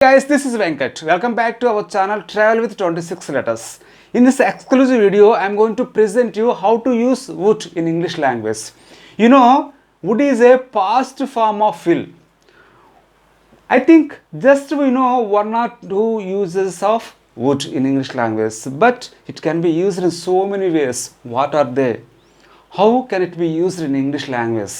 Guys, this is Venkat. Welcome back to our channel Travel with 26 Letters. In this exclusive video, I am going to present you how to use would in English language. You know, would is a past form of will. I think just we know one or two uses of would in English language, but it can be used in so many ways. What are they? How can it be used in English language?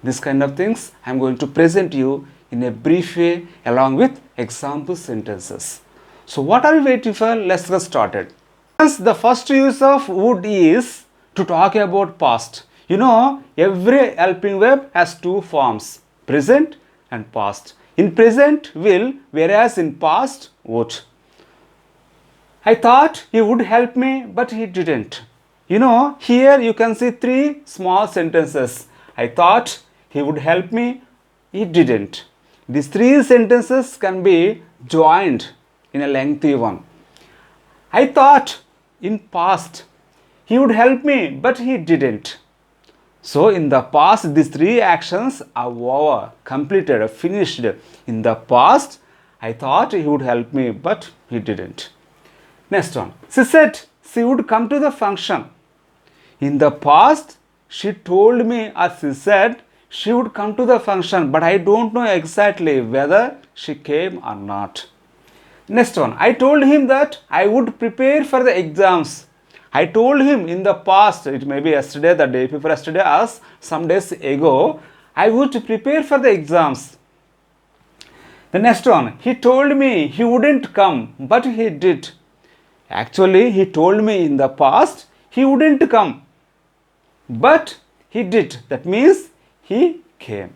This kind of things I am going to present you in a brief way along with example sentences. So what are you waiting for? Let's get started. The first use of would is to talk about past. You know, every helping verb has two forms, present and past. In present, will, whereas in past, would. I thought he would help me, but he didn't. You know, here you can see three small sentences. I thought he would help me, he didn't. These three sentences can be joined in a lengthy one. I thought in past he would help me, but he didn't. So in the past, these three actions are over, completed, finished. In the past, I thought he would help me, but he didn't. Next one. She said she would come to the function. In the past, she told me, or she said, she would come to the function, but I don't know exactly whether she came or not. Next one. I told him that I would prepare for the exams. I told him in the past, it may be yesterday, the day before yesterday, or some days ago, I would prepare for the exams. The next one. He told me he wouldn't come, but he did. Actually, he told me in the past he wouldn't come, but he did. That means he came.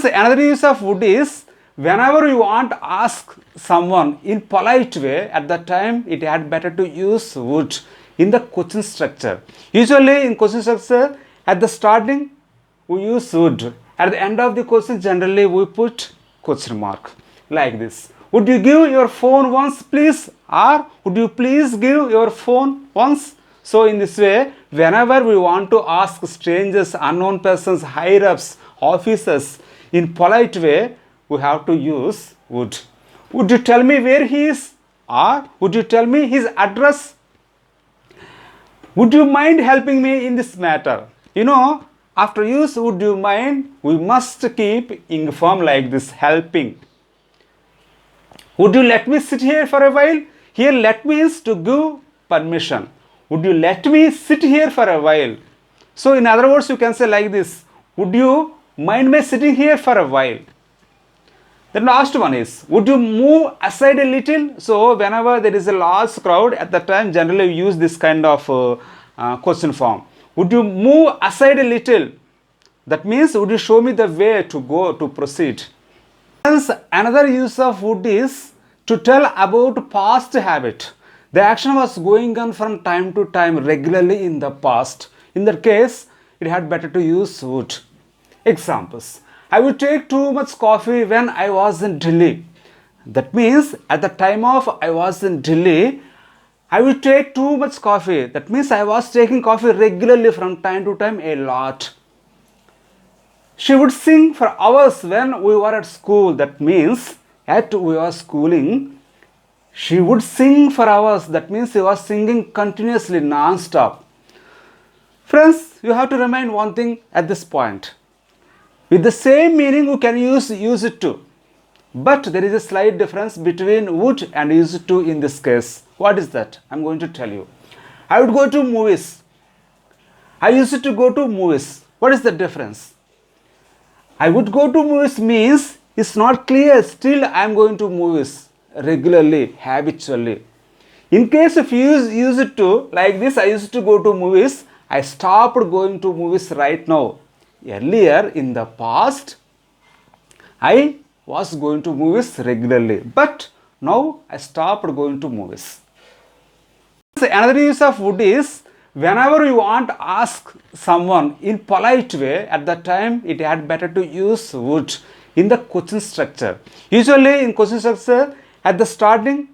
Another use of would is whenever you want to ask someone in polite way, at that time it had better to use would in the question structure. Usually in question structure, at the starting we use would. At the end of the question, generally we put question mark like this. Would you give your phone once please? Or would you please give your phone once? So in this way, whenever we want to ask strangers, unknown persons, higher-ups, officers in polite way, we have to use would. Would you tell me where he is? Or would you tell me his address? Would you mind helping me in this matter? You know, after use would you mind, we must keep ing form like this, helping. Would you let me sit here for a while? Here let means to give permission. Would you let me sit here for a while? So in other words, you can say like this. Would you mind me sitting here for a while? The last one is, would you move aside a little? So whenever there is a large crowd, at that time generally we use this kind of question form. Would you move aside a little? That means, would you show me the way to go, to proceed? Hence, another use of would is to tell about past habit. The action was going on from time to time regularly in the past. In that case, it had better to use would. Examples. I would take too much coffee when I was in Delhi. That means at the time of I was in Delhi, I would take too much coffee. That means I was taking coffee regularly from time to time a lot. She would sing for hours when we were at school. That means at we were schooling, she would sing for hours. That means she was singing continuously, non-stop. Friends, you have to remind one thing at this point. With the same meaning, you can use it to. But there is a slight difference between would and use it to in this case. What is that? I am going to tell you. I would go to movies. I used to go to movies. What is the difference? I would go to movies means it's not clear. Still, I am going to movies regularly, habitually. In case if you use it to, like this, I used to go to movies. I stopped going to movies right now. Earlier in the past, I was going to movies regularly, but now I stopped going to movies. Another use of would is whenever you want to ask someone in polite way, at that time it had better to use would in the question structure. Usually in question structure, at the starting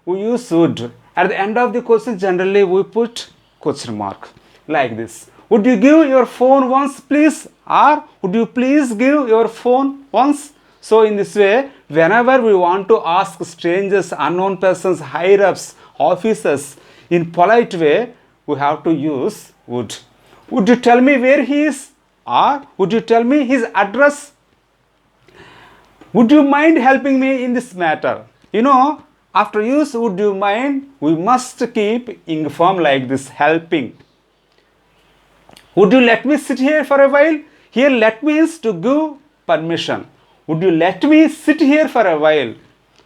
we use would. At the end of the question, generally we put question mark like this. Would you give your phone once please? Or would you please give your phone once? So in this way, whenever we want to ask strangers, unknown persons, higher ups, officers in polite way, we have to use would. Would you tell me where he is? Or would you tell me his address? Would you mind helping me in this matter? You know, after use would you mind, we must keep ing form like this, helping. Would you let me sit here for a while? Here let means to give permission. Would you let me sit here for a while?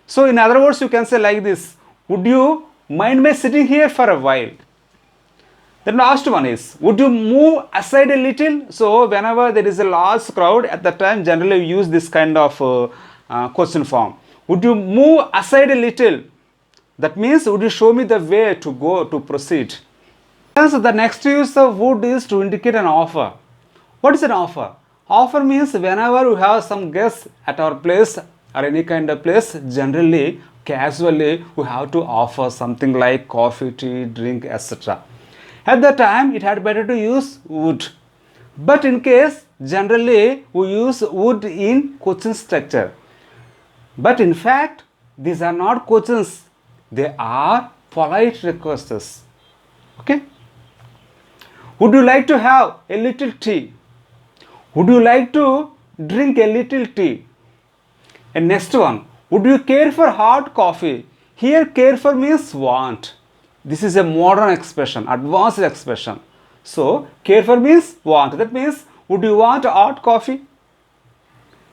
So in other words, you can say like this, would you mind me sitting here for a while? The last one is, would you move aside a little? So whenever there is a large crowd, at that time generally we use this kind of question form. Would you move aside a little? That means, would you show me the way to go, to proceed? So the next use of would is to indicate an offer. What is an offer? Offer means whenever we have some guests at our place or any kind of place, generally, casually, we have to offer something like coffee, tea, drink, etc. At that time, it had better to use would. But in case, generally, we use would in question structure. But in fact, these are not questions. They are polite requests. Okay? Would you like to have a little tea? Would you like to drink a little tea? And next one, would you care for hot coffee? Here, care for means want. This is a modern expression, advanced expression. So, care for means want. That means, would you want hot coffee?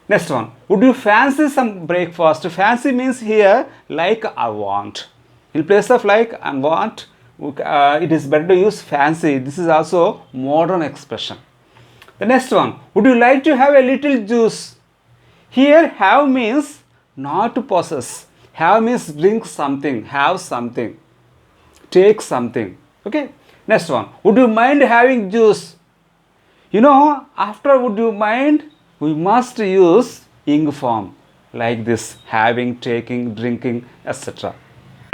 Next one, would you fancy some breakfast? Fancy means here, like I want. In place of like and want, it is better to use fancy. This is also modern expression. The next one, would you like to have a little juice? Here, have means not to possess. Have means drink something, have something, take something. Okay. Next one, would you mind having juice? You know, after would you mind, we must use ing form like this, having, taking, drinking, etc.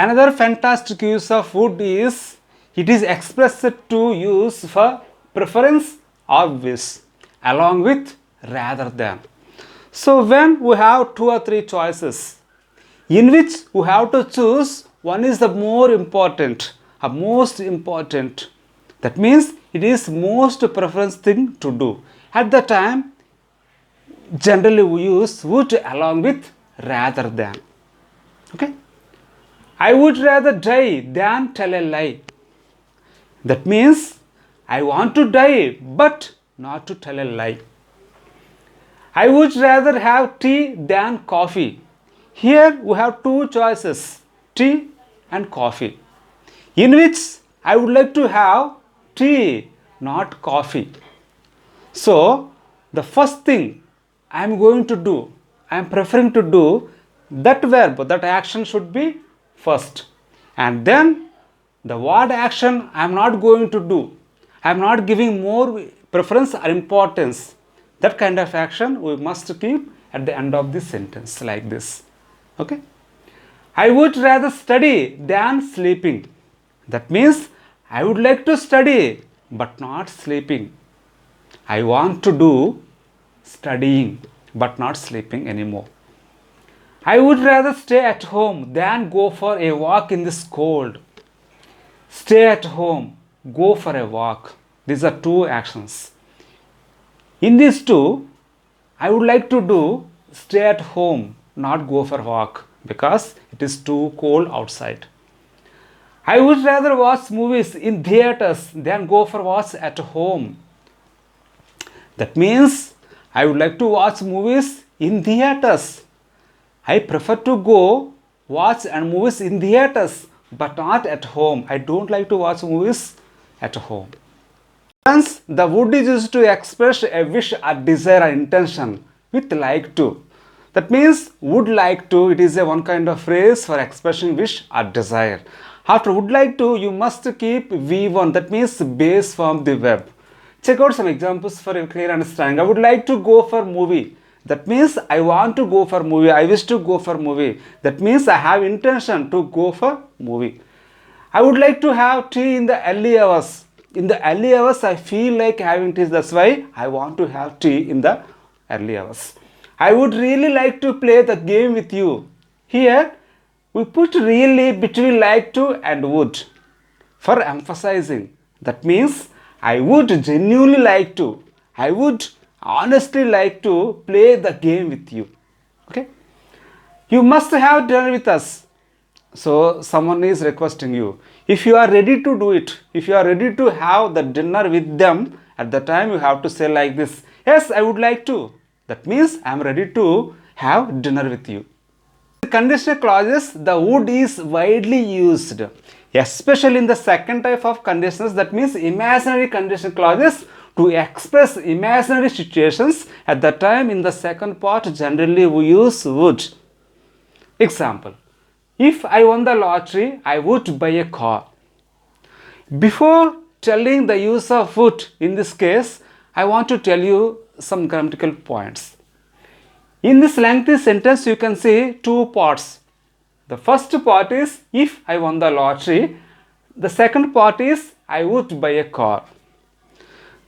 Another fantastic use of would is, it is expressed to use for preference or wish, along with, rather than. So when we have two or three choices, in which we have to choose, one is the more important, or most important. That means it is most preference thing to do. At the time, generally we use would along with rather than. Okay? I would rather die than tell a lie. That means I want to die but not to tell a lie. I would rather have tea than coffee. Here we have two choices, tea and coffee, in which I would like to have tea, not coffee. So the first thing I am going to do, I am preferring to do, that verb, that action should be first. And then the what action I am not going to do, I am not giving more preference or importance. That kind of action we must keep at the end of this sentence like this. Okay? I would rather study than sleeping. That means I would like to study but not sleeping. I want to do studying but not sleeping anymore. I would rather stay at home than go for a walk in this cold. Stay at home, go for a walk. These are two actions. In these two, I would like to do stay at home, not go for a walk because it is too cold outside. I would rather watch movies in theaters than go for watch at home. That means I would like to watch movies in theaters. I prefer to go watch and movies in theaters but not at home. I don't like to watch movies at home. Hence, the would is used to express a wish or desire or intention with like to. That means would like to, it is a one kind of phrase for expressing wish or desire. After would like to, you must keep V1, that means base form the verb. Check out some examples for a clear understanding. I would like to go for movie. That means I want to go for movie. I wish to go for movie. That means I have intention to go for movie. I would like to have tea in the early hours. In the early hours, I feel like having tea. That's why I want to have tea in the early hours. I would really like to play the game with you. Here, we put really between like to and would for emphasizing. That means I would genuinely like to, I would honestly like to play the game with you. Okay? You must have dinner with us. So someone is requesting you. If you are ready to do it, if you are ready to have the dinner with them, at the time you have to say like this, yes, I would like to. That means I am ready to have dinner with you. In conditional clauses, the would is widely used, especially in the second type of conditionals, that means imaginary conditional clauses, to express imaginary situations. At the time in the second part, generally we use would. Example, if I won the lottery, I would buy a car. Before telling the use of would in this case, I want to tell you some grammatical points. In this lengthy sentence, you can see two parts. The first part is if I won the lottery. The second part is I would buy a car.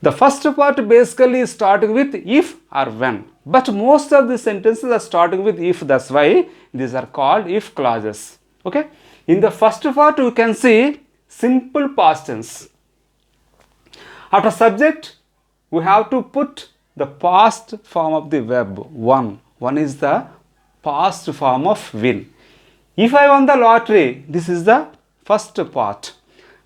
The first part basically is starting with if or when. But most of the sentences are starting with if. That's why these are called if clauses. Okay. In the first part, you can see simple past tense. After subject, we have to put the past form of the verb won. One is the past form of win. If I won the lottery, this is the first part.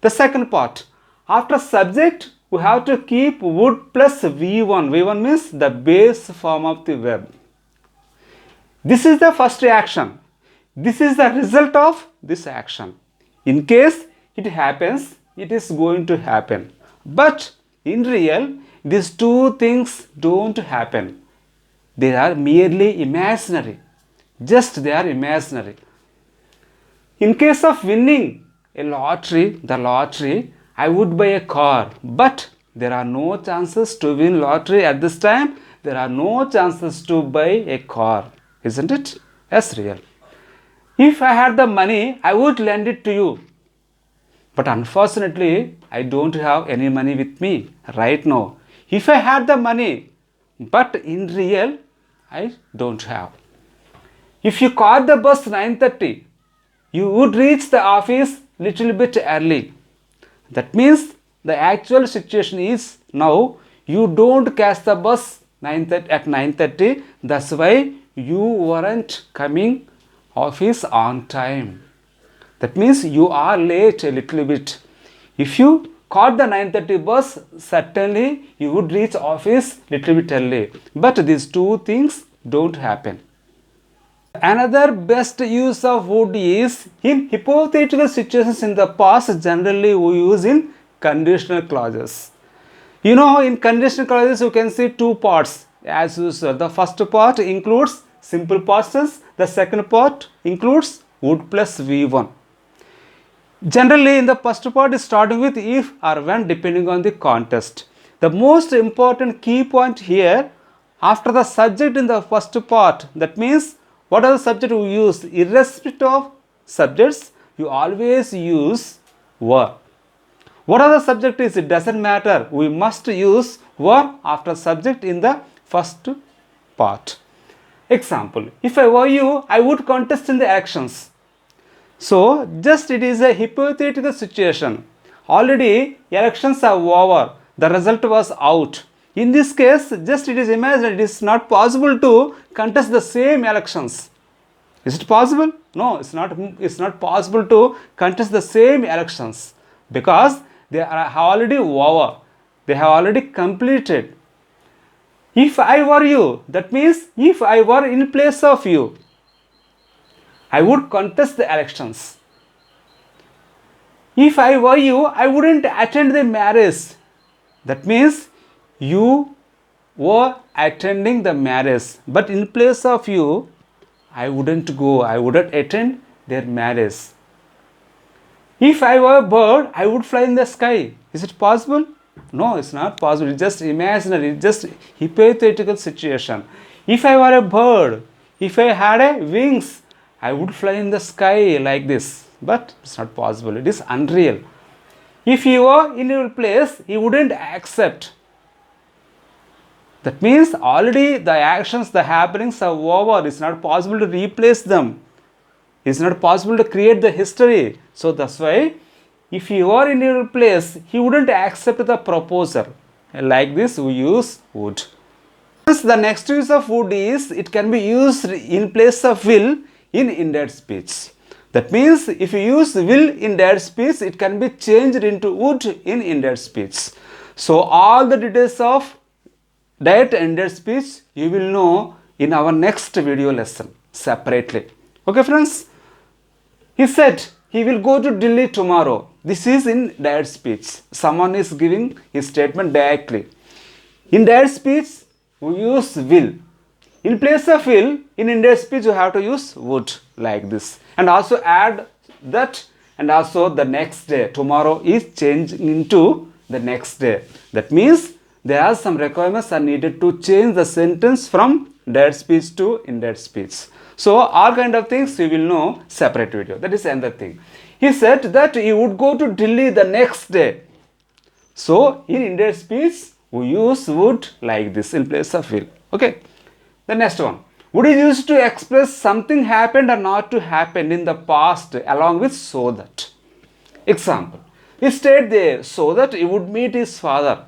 The second part, after subject, we have to keep would plus V1. V1 means the base form of the verb. This is the first action. This is the result of this action. In case it happens, it is going to happen. But in real, these two things don't happen. They are merely imaginary. Just they are imaginary. In case of winning a lottery, the lottery, I would buy a car. But there are no chances to win lottery at this time. There are no chances to buy a car. Isn't it? Yes, real. If I had the money, I would lend it to you. But unfortunately, I don't have any money with me right now. If I had the money, but in real, I don't have. If you caught the bus 9:30, you would reach the office little bit early. That means the actual situation is now you don't catch the bus at 9:30. That's why you weren't coming office on time. That means you are late a little bit. If you caught the 9:30 bus, certainly you would reach office little bit early. But these two things don't happen. Another best use of would is in hypothetical situations in the past. Generally we use in conditional clauses. You know, in conditional clauses you can see two parts as usual. The first part includes simple past tense. The second part includes would plus V1. Generally in the first part is starting with if or when depending on the context. The most important key point here, after the subject in the first part, that means what are the subject we use? Irrespective of subjects, you always use were. What are the subject is? It doesn't matter. We must use were after subject in the first part. Example, if I were you, I would contest in the elections. So, just it is a hypothetical situation. Already elections are over. The result was out. In this case, just it is imagined. It is not possible to contest the same elections. Is it possible? No, it's not. It's not possible to contest the same elections because they are already over. They have already completed. If I were you, that means if I were in place of you, I would contest the elections. If I were you, I wouldn't attend the marriage. That means you were attending the marriage, but in place of you, I wouldn't go. I wouldn't attend their marriage. If I were a bird, I would fly in the sky. Is it possible? No, it's not possible. It's just imaginary. It's just hypothetical situation. If I were a bird, if I had a wings, I would fly in the sky like this. But it's not possible. It is unreal. If you were in your place, you wouldn't accept. That means already the actions, the happenings are over. It's not possible to replace them. It's not possible to create the history. So that's why if you are in your place, he wouldn't accept the proposal. Like this, we use would. The next use of would is it can be used in place of will in indirect speech. That means if you use will in direct speech, it can be changed into would in indirect speech. So all the details of direct and indirect speech you will know in our next video lesson separately. Okay friends? He said he will go to Delhi tomorrow. This is in direct speech. Someone is giving his statement directly. In direct speech, we use will. In place of will, in indirect speech, you have to use would like this. And also add that and also the next day. Tomorrow is changed into the next day. That means there are some requirements are needed to change the sentence from direct speech to indirect speech. So all kind of things we will know separate video. That is another thing. He said that he would go to Delhi the next day. So in indirect speech we use would like this in place of will. Okay. The next one. Would is used to express something happened or not to happen in the past along with so that. Example. He stayed there so that he would meet his father.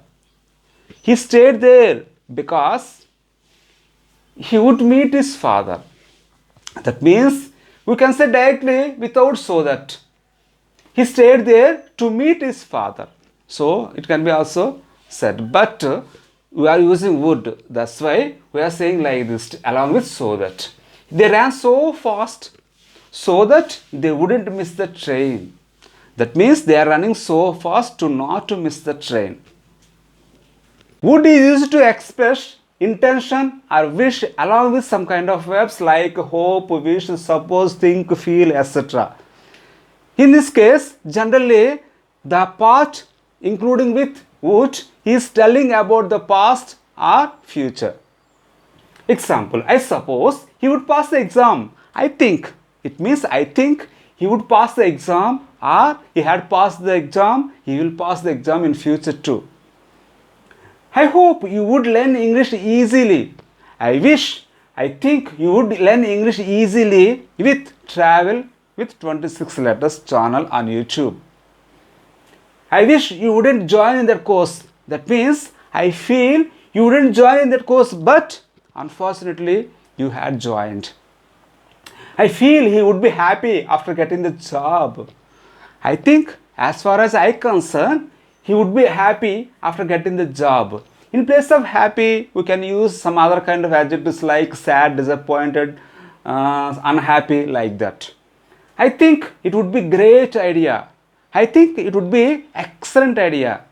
He stayed there because he would meet his father. That means we can say directly without so that. He stayed there to meet his father. So it can be also said. But we are using would. That's why we are saying like this along with so that. They ran so fast so that they wouldn't miss the train. That means they are running so fast to not to miss the train. Would is used to express intention or wish along with some kind of verbs like hope, wish, suppose, think, feel, etc. In this case, generally the part including with would is telling about the past or future. Example, I suppose he would pass the exam. I think. It means I think he would pass the exam or he had passed the exam. He will pass the exam in future too. I hope you would learn English easily. I wish, I think you would learn English easily with Travel with 26 Letters channel on YouTube. I wish you wouldn't join in that course. That means I feel you wouldn't join in that course, but unfortunately you had joined. I feel he would be happy after getting the job. I think as far as I concern, he would be happy after getting the job. In place of happy, we can use some other kind of adjectives like sad, disappointed, unhappy, like that. I think it would be great idea. I think it would be excellent idea.